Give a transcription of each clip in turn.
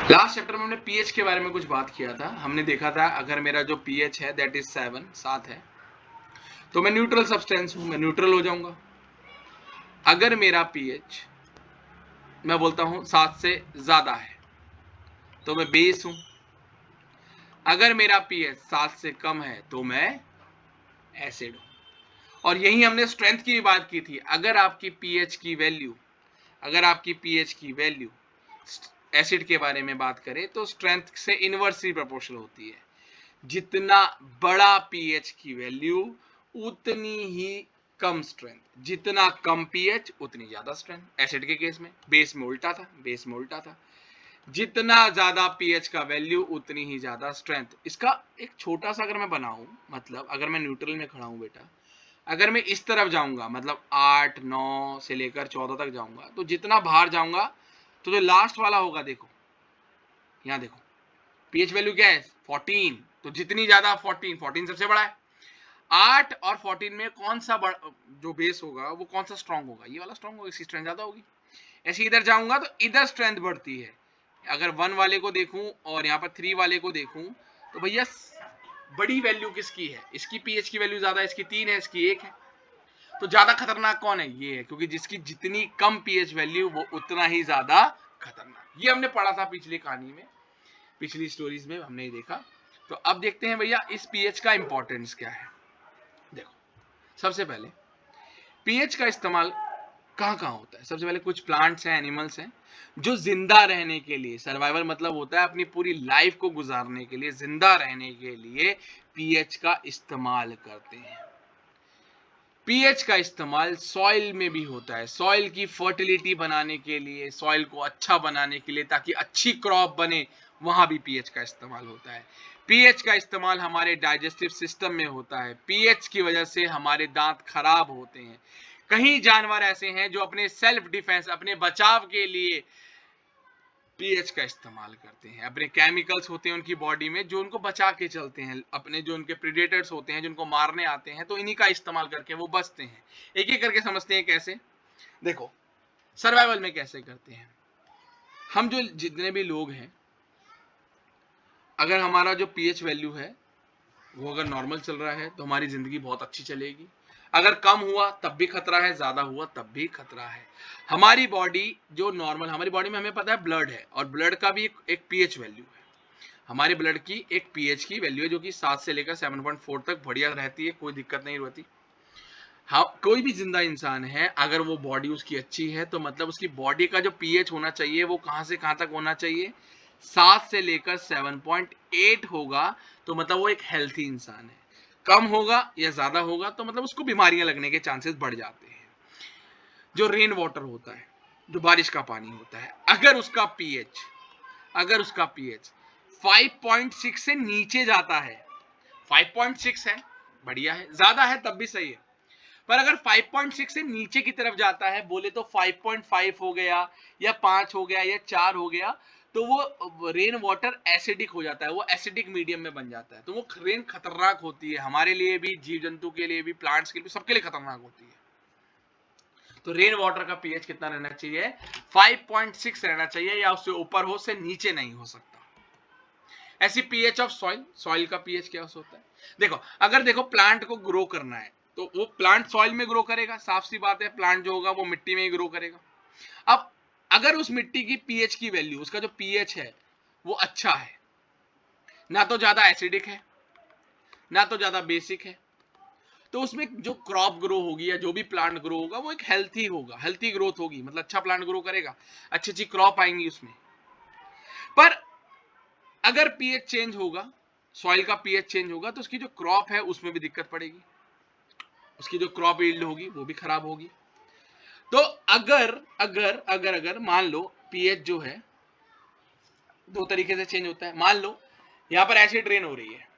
Last chapter में हमने pH के बारे में कुछ बात किया था। हमने देखा था अगर मेरा जो पीएच है दैट इज 7 है तो मैं न्यूट्रल सब्सटेंस हूं, मैं न्यूट्रल हो जाऊंगा। अगर मेरा पीएच मैं बोलता हूं 7 से ज्यादा है तो मैं बेस हूं। अगर मेरा पीएच 7 से कम है तो मैं एसिड हूं। और यही हमने स्ट्रेंथ की भी बात की थी। अगर आपकी पीएच की वैल्यू एसिड के बारे में बात करें तो स्ट्रेंथ से इनवर्सली प्रोपोर्शनल होती है। जितना बड़ा पीएच की वैल्यू उतनी ही कम स्ट्रेंथ, जितना कम पीएच उतनी ज्यादा स्ट्रेंथ। एसिड के केस में बेस में उल्टा था। जितना ज्यादा पीएच का वैल्यू उतनी ही ज्यादा स्ट्रेंथ। इसका एक छोटा सा अगर मैं बनाऊं, मतलब अगर मैं न्यूट्रल में खड़ा हूं बेटा, अगर मैं इस तरफ जाऊंगा मतलब 8 9 से लेकर 14 तक जाऊंगा तो जितना बाहर जाऊंगा तो जो लास्ट वाला होगा, देखो यहां देखो पीएच वैल्यू क्या है 14, तो जितनी ज्यादा 14 सबसे बड़ा है। 8 और 14 में कौन सा जो बेस होगा वो कौन सा स्ट्रांग होगा, ये वाला स्ट्रांग होगा, इसकी स्ट्रेंथ ज्यादा होगी। ऐसे इधर जाऊंगा तो इधर स्ट्रेंथ बढ़ती है। अगर 1 वाले को देखूं और यहाँ पर 3 वाले को देखूं तो भैया बड़ी वैल्यू किसकी है, इसकी पीएच की वैल्यू ज्यादा है, इसकी 3 है, इसकी 1 है। तो ज्यादा खतरनाक कौन है, ये है, क्योंकि जिसकी जितनी कम पीएच वैल्यू वो उतना ही ज्यादा खतरनाक। ये हमने पढ़ा था पिछली कहानी में, पिछली स्टोरीज में हमने देखा। तो अब देखते हैं भैया इस पीएच का इंपॉर्टेंस क्या है। देखो सबसे पहले पीएच का इस्तेमाल कहाँ कहाँ होता है। सबसे पहले कुछ प्लांट्स हैं, एनिमल्स हैं जो जिंदा रहने के लिए, सर्वाइवल मतलब होता है अपनी पूरी लाइफ को गुजारने के लिए, जिंदा रहने के लिए पीएच का इस्तेमाल करते हैं। पीएच का इस्तेमाल सॉइल में भी होता है, सॉइल की फर्टिलिटी बनाने के लिए, सॉइल को अच्छा बनाने के लिए, ताकि अच्छी क्रॉप बने, वहां भी पीएच का इस्तेमाल होता है। पीएच का इस्तेमाल हमारे डाइजेस्टिव सिस्टम में होता है। पीएच की वजह से हमारे दांत खराब होते हैं। कई जानवर ऐसे हैं जो अपने सेल्फ डिफेंस, अपने बचाव के लिए पीएच का इस्तेमाल करते हैं। अपने केमिकल्स होते हैं उनकी बॉडी में जो उनको बचा के चलते हैं, अपने जो उनके प्रीडेटर्स होते हैं जो उनको मारने आते हैं, तो इन्हीं का इस्तेमाल करके वो बचते हैं। एक एक करके समझते हैं कैसे। देखो सर्वाइवल में कैसे करते हैं। हम जो जितने भी लोग हैं, अगर हमारा जो पीएच वैल्यू है वो अगर नॉर्मल चल रहा है तो हमारी जिंदगी बहुत अच्छी चलेगी। अगर कम हुआ तब भी खतरा है, ज्यादा हुआ तब भी खतरा है। हमारी बॉडी जो नॉर्मल, हमारी बॉडी में हमें पता है ब्लड है, और ब्लड का भी एक पीएच वैल्यू है। हमारे ब्लड की एक पीएच की वैल्यू है जो कि 7 से लेकर 7.4 तक बढ़िया रहती है, कोई दिक्कत नहीं रहती। हाँ, कोई भी जिंदा इंसान है अगर वो बॉडी उसकी अच्छी है तो मतलब उसकी बॉडी का जो पीएच होना चाहिए वो कहां से कहां तक होना चाहिए, 7 से लेकर 7.8 होगा, तो मतलब वो एक हेल्थी इंसान है। कम होगा या ज्यादा होगा तो मतलब उसको बीमारियां लगने के चांसेस बढ़ जाते हैं। जो रेन वाटर होता है, जो बारिश का पानी होता है, अगर उसका पीएच 5.6 से नीचे जाता है, 5.6 है बढ़िया है, ज्यादा है तब भी सही है, पर अगर 5.6 से नीचे की तरफ जाता है, बोले तो 5.5 हो गया या 5 हो गया या 4 हो गया, तो वो रेन वाटर एसिडिक हो जाता है, वो एसिडिक मीडियम में बन जाता है। तो वो रेन खतरनाक होती है, हमारे लिए भी, जीव जंतु के लिए भी, प्लांट्स के लिए भी, सबके लिए खतरनाक होती है। तो रेन वाटर का पीएच कितना रहना चाहिए, 5.6 रहना चाहिए, या उससे ऊपर हो, से नीचे नहीं हो सकता। ऐसी पीएच ऑफ सॉइल, सॉइल का पीएच क्या होता है। देखो अगर देखो प्लांट को ग्रो करना है तो वो प्लांट सॉइल में ग्रो करेगा, साफ सी बात है, प्लांट जो होगा वो मिट्टी में ही ग्रो करेगा। अब अगर उस मिट्टी की पीएच की वैल्यू, उसका जो पीएच है वो अच्छा है, ना तो ज्यादा एसिडिक है ना तो ज्यादा बेसिक है, तो उसमें जो क्रॉप ग्रो होगी या जो भी प्लांट ग्रो होगा वो एक हेल्थी होगा, हेल्थी ग्रोथ होगी, मतलब अच्छा प्लांट ग्रो करेगा, अच्छी अच्छी क्रॉप आएंगी उसमें। पर अगर पीएच चेंज होगा, सॉइल का पीएच चेंज होगा, तो उसकी जो क्रॉप है उसमें भी दिक्कत पड़ेगी, उसकी जो क्रॉप यील्ड होगी वो भी खराब होगी। तो अगर अगर अगर अगर मान लो पीएच जो है दो तरीके से चेंज होता है। मान लो यहाँ पर एसिड रेन हो रही है,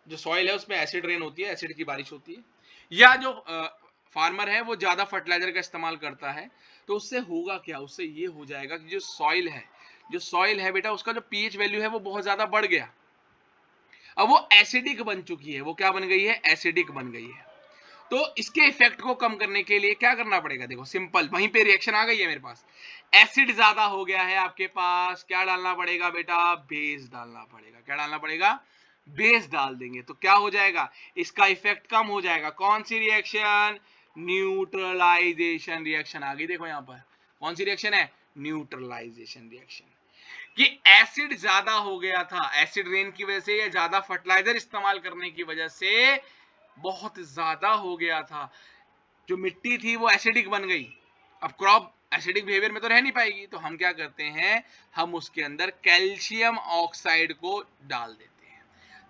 जो सॉइल है उसमें एसिड रेन होती है, एसिड की बारिश होती है, या जो फार्मर है वो ज्यादा फर्टिलाइजर का इस्तेमाल करता है, तो उससे होगा क्या, उससे ये हो जाएगा कि जो सॉइल है बेटा, उसका जो पीएच वैल्यू है वो बहुत ज्यादा बढ़ गया। अब वो एसिडिक बन चुकी है, वो क्या बन गई है, एसिडिक बन गई है। तो इसके इफेक्ट को कम करने के लिए क्या करना पड़ेगा, देखो सिंपल, वहीं पे रिएक्शन आ गई है मेरे पास, एसिड ज्यादा हो गया है आपके पास, क्या डालना पड़ेगा बेटा, बेस डालना पड़ेगा। क्या डालना पड़ेगा, बेस डाल देंगे तो क्या हो जाएगा, इसका इफेक्ट कम हो जाएगा। कौन सी रिएक्शन, न्यूट्रलाइजेशन रिएक्शन आ गई। देखो यहां पर कौन सी रिएक्शन है, न्यूट्रलाइजेशन रिएक्शन। कि एसिड ज्यादा हो गया था, एसिड रेन की वजह से या ज्यादा फर्टिलाइजर इस्तेमाल करने की वजह से बहुत ज्यादा हो गया था, जो मिट्टी थी वो एसिडिक बन गई। अब क्रॉप एसिडिक बिहेवियर में तो रह नहीं पाएगी, तो हम क्या करते हैं, हम उसके अंदर कैल्शियम ऑक्साइड को डाल देते हैं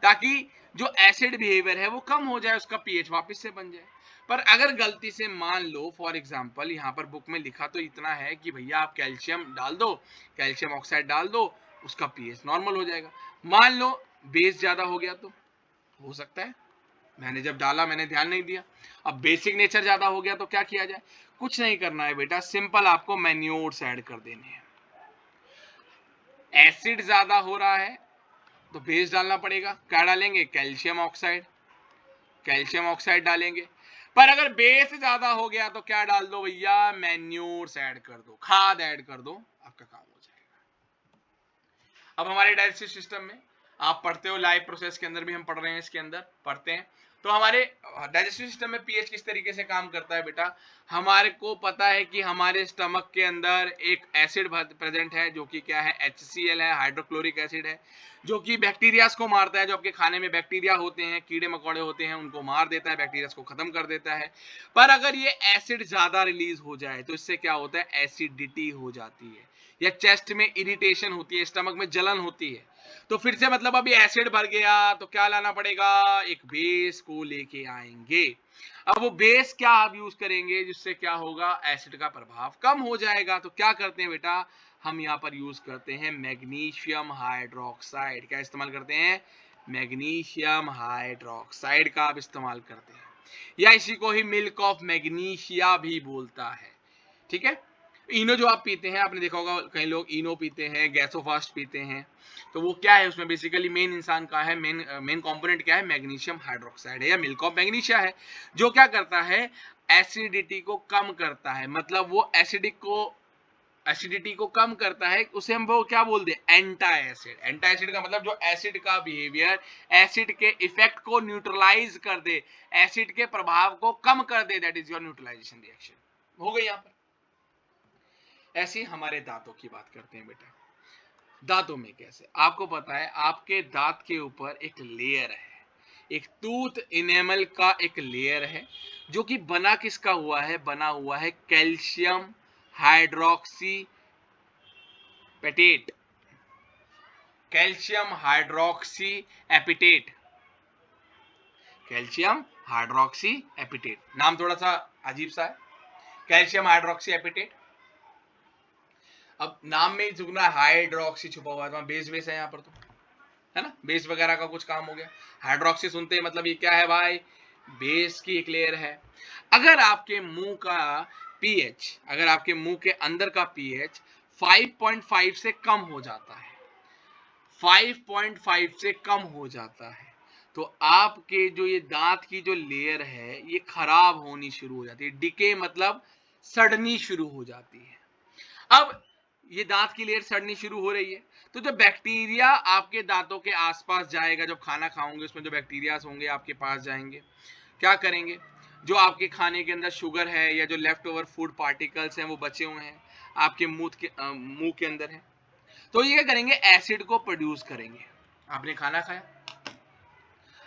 ताकि जो एसिड बिहेवियर है वो कम हो जाए, उसका पीएच वापस से बन जाए। पर अगर गलती से मान लो फॉर एग्जांपल यहाँ पर बुक में लिखा तो इतना है कि भैया आप कैल्शियम डाल दो, कैल्शियम ऑक्साइड डाल दो, उसका पीएच नॉर्मल हो जाएगा। मान लो बेस ज्यादा हो गया, तो हो सकता है मैंने जब डाला मैंने ध्यान नहीं दिया, अब बेसिक नेचर ज्यादा हो गया तो क्या किया जाए, कुछ नहीं करना है बेटा, सिंपल आपको मैन्योर्स ऐड कर देने हैं। एसिड ज्यादा हो रहा है तो बेस डालना पड़ेगा, क्या डालेंगे, कैल्शियम ऑक्साइड, कैल्शियम ऑक्साइड डालेंगे। पर अगर बेस ज्यादा हो गया तो क्या डाल दो भैया, मैन्योर्स ऐड कर दो, खाद ऐड कर दो, आपका काम हो जाएगा। अब हमारे डाइजेस्टिव सिस्टम में आप पढ़ते हो, लाइव प्रोसेस के अंदर भी हम पढ़ रहे हैं, इसके अंदर पढ़ते हैं, तो हमारे डाइजेस्टिव सिस्टम में पीएच किस तरीके से काम करता है बेटा, हमारे को पता है कि हमारे स्टमक के अंदर एक एसिड प्रेजेंट है जो कि क्या है, HCl है, हाइड्रोक्लोरिक एसिड है, जो कि बैक्टीरिया को मारता है। जो आपके खाने में बैक्टीरिया होते हैं, कीड़े मकोड़े होते हैं, उनको मार देता है, बैक्टीरिया को खत्म कर देता है। पर अगर ये एसिड ज्यादा रिलीज हो जाए तो इससे क्या होता है, एसिडिटी हो जाती है, या चेस्ट में इरिटेशन होती है, स्टमक में जलन होती है। तो फिर से मतलब अभी एसिड भर गया तो क्या लाना पड़ेगा, एक बेस को लेके आएंगे। अब वो बेस क्या आप यूज करेंगे जिससे क्या होगा, एसिड का प्रभाव कम हो जाएगा। तो क्या करते हैं बेटा, हम यहाँ पर यूज करते हैं मैग्नीशियम हाइड्रोक्साइड। क्या इस्तेमाल करते हैं, मैग्नीशियम हाइड्रोक्साइड का आप इस्तेमाल करते हैं, या इसी को ही मिल्क ऑफ मैग्नीशिया भी बोलता है। ठीक है, इनो जो आप पीते हैं, आपने देखा होगा कई लोग इनो पीते हैं, गैसोफास्ट पीते हैं, तो वो क्या है, उसमें बेसिकली मेन इंसान का है, मेन कंपोनेंट क्या है, मैग्नीशियम हाइड्रोक्साइड है या मिल्क ऑफ मैग्नीशिया है, जो क्या करता है, एसिडिटी को कम करता है। मतलब वो एसिडिटी को कम करता है, उसे हम वो क्या बोलते हैं, एंटा एसिड। एंटा एसिड का मतलब जो एसिड का बिहेवियर, एसिड के इफेक्ट को न्यूट्रलाइज कर दे, एसिड के प्रभाव को कम कर दे, that is your neutralisation reaction. हो गई यहाँ पर। ऐसे हमारे दांतों की बात करते हैं बेटा। दांतों में कैसे, आपको पता है आपके दांत के ऊपर एक लेयर है, एक टूथ इनेमल का एक लेयर है, जो कि बना किसका हुआ है, बना हुआ है calcium hydroxyapatite, calcium hydroxyapatite, calcium hydroxyapatite, नाम थोड़ा सा अजीब सा है, कैल्शियम हाइड्रोक्सी एपिटेट। अब नाम में ही जुगना हाइड्रोक्सी छुपा हुआ है, बेस बेस है यहाँ पर, तो है ना, बेस वगैरह का कुछ काम हो गया। हाइड्रोक्सी सुनते हैं मतलब ये क्या है भाई, बेस की एक लेयर है। अगर आपके मुंह का पीएच, अगर आपके मुंह के अंदर का पीएच 5.5 से कम हो जाता है, 5.5 से कम हो जाता है, तो आपके जो ये दांत की जो लेयर है ये खराब होनी शुरू हो जाती है, डिके मतलब सड़नी शुरू हो जाती है। अब ये दांत की लेयर सड़नी शुरू हो रही है, तो जो बैक्टीरिया आपके दांतों के आसपास जाएगा, जब खाना खाओगे उसमें जो बैक्टीरिया होंगे आपके पास जाएंगे, क्या करेंगे, जो आपके खाने के अंदर शुगर है या जो लेफ्ट ओवर फूड पार्टिकल्स हैं वो बचे हुए हैं आपके मुंह के अंदर है, तो ये क्या करेंगे, एसिड को प्रोड्यूस करेंगे। आपने खाना खाया,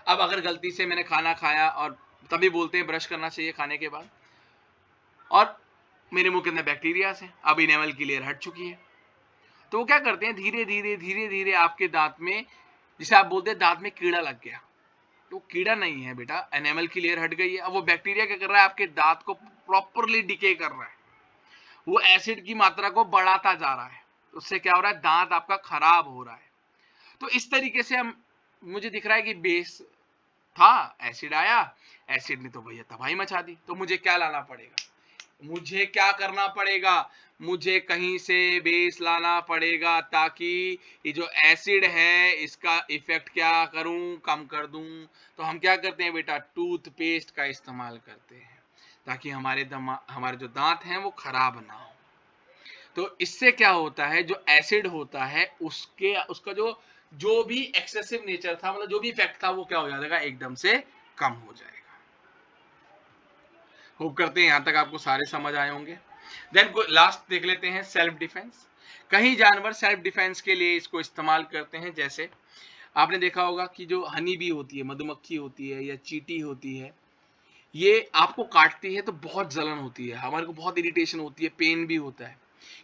अब अगर गलती से मैंने खाना खाया, और तभी बोलते हैं ब्रश करना चाहिए खाने के बाद, और मेरे मुंह के अंदर बैक्टीरिया है, अब इनेमल की लेयर हट चुकी है, तो वो क्या करते हैं, धीरे धीरे आपके दांत में, जिसे आप बोलते हैं दांत में कीड़ा लग गया, तो कीड़ा नहीं है बेटा, एनेमल की लेयर हट गई है। अब वो बैक्टीरिया क्या कर रहा है, आपके दांत को प्रॉपरली डिके कर रहा है, वो एसिड की मात्रा को बढ़ाता जा रहा है, उससे क्या हो रहा है, दांत आपका खराब हो रहा है। तो इस तरीके से हम, मुझे दिख रहा है कि बेस था, एसिड आया, एसिड ने तो भैया तबाही मचा दी, तो मुझे क्या लाना पड़ेगा, मुझे क्या करना पड़ेगा, मुझे कहीं से बेस लाना पड़ेगा ताकि ये जो एसिड है इसका इफेक्ट क्या करूं, कम कर दूं। तो हम क्या करते हैं बेटा, टूथपेस्ट का इस्तेमाल करते हैं ताकि हमारे जो दांत हैं वो खराब ना हो। तो इससे क्या होता है, जो एसिड होता है उसका जो भी एक्सेसिव नेचर था, मतलब जो भी इफेक्ट था, वो क्या हो जाएगा, एकदम से कम हो जाएगा। होप करते हैं यहां तक आपको सारे समझ आए होंगे। देन लास्ट देख लेते हैं सेल्फ डिफेंस। कई जानवर सेल्फ डिफेंस के लिए इसको इस्तेमाल करते हैं। जैसे आपने देखा होगा कि जो हनी बी होती है, मधुमक्खी होती है या चींटी होती है, ये आपको काटती है तो बहुत जलन होती है, हमारे को बहुत इरिटेशन होती है, पेन भी होता है।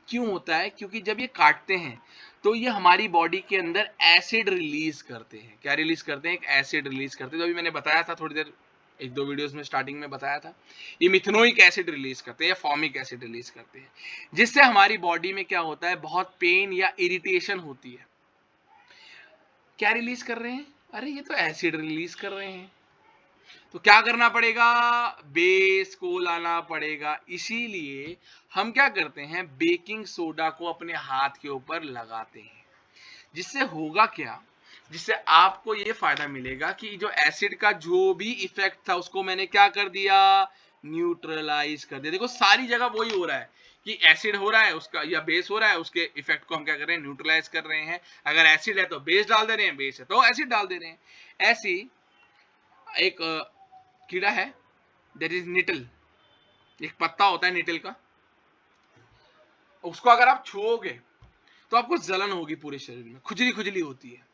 क्यों होता है? क्योंकि जब ये काटते हैं तो ये हमारी बॉडी के अंदर एसिड रिलीज करते हैं। क्या रिलीज करते हैं? एक एसिड रिलीज करते हैं। जो अभी मैंने बताया था थोड़ी देर, एक दो वीडियोस में स्टार्टिंग में बताया था, ये मिथेनोइक एसिड रिलीज करते हैं या फॉर्मिक एसिड रिलीज करते हैं, जिससे हमारी बॉडी में क्या होता है, बहुत पेन या इरिटेशन होती है। क्या रिलीज कर रहे हैं? अरे ये तो एसिड रिलीज कर रहे हैं। तो क्या करना पड़ेगा, बेस को लाना पड़ेगा। इसीलिए हम क्या करते हैं, बेकिंग सोडा को अपने हाथ के ऊपर लगाते हैं। जिससे होगा क्या, जिससे आपको ये फायदा मिलेगा कि जो एसिड का जो भी इफेक्ट था उसको मैंने क्या कर दिया, न्यूट्रलाइज कर दिया। देखो सारी जगह वही हो रहा है कि एसिड हो रहा है उसका या बेस हो रहा है, उसके इफेक्ट को हम क्या कर रहे हैं, न्यूट्रलाइज कर रहे हैं। अगर एसिड है तो बेस डाल दे रहे हैं, बेस है तो एसिड डाल दे रहे हैं। ऐसी एक कीड़ा है, दैट इज निटल। एक पत्ता होता है निटल का, उसको अगर आप छुओगे तो आपको जलन होगी, पूरे शरीर में खुजली खुजली होती है।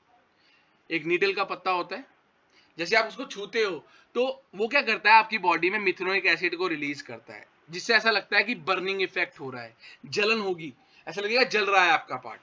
एक नीडल का पत्ता होता है, जैसे आप उसको छूते हो तो वो क्या करता है, आपकी बॉडी में मिथेनोइक एसिड को रिलीज करता है, जिससे ऐसा लगता है कि बर्निंग इफेक्ट हो रहा है, जलन होगी, ऐसा लगेगा जल रहा है आपका पार्ट,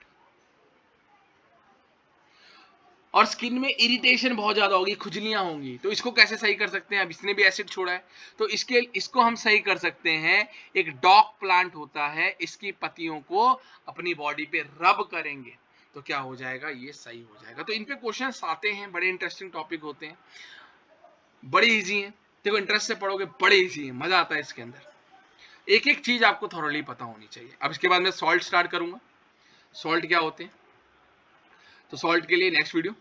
और स्किन में इरिटेशन बहुत ज्यादा होगी, खुजलियां होंगी। तो इसको कैसे सही कर सकते हैं? अब इसने भी एसिड छोड़ा है तो इसको हम सही कर सकते हैं। एक डॉग प्लांट होता है, इसकी पत्तियों को अपनी बॉडी पे रब करेंगे तो क्या हो जाएगा, ये सही हो जाएगा। तो इन पे क्वेश्चंस आते हैं, बड़े इंटरेस्टिंग टॉपिक होते हैं, बड़े इजी हैं। देखो इंटरेस्ट से पढ़ोगे बड़े इजी है, मजा आता है इसके अंदर। एक एक चीज आपको थॉरोली पता होनी चाहिए। अब इसके बाद मैं सॉल्ट स्टार्ट करूंगा। सॉल्ट क्या होते हैं, तो सॉल्ट के लिए नेक्स्ट वीडियो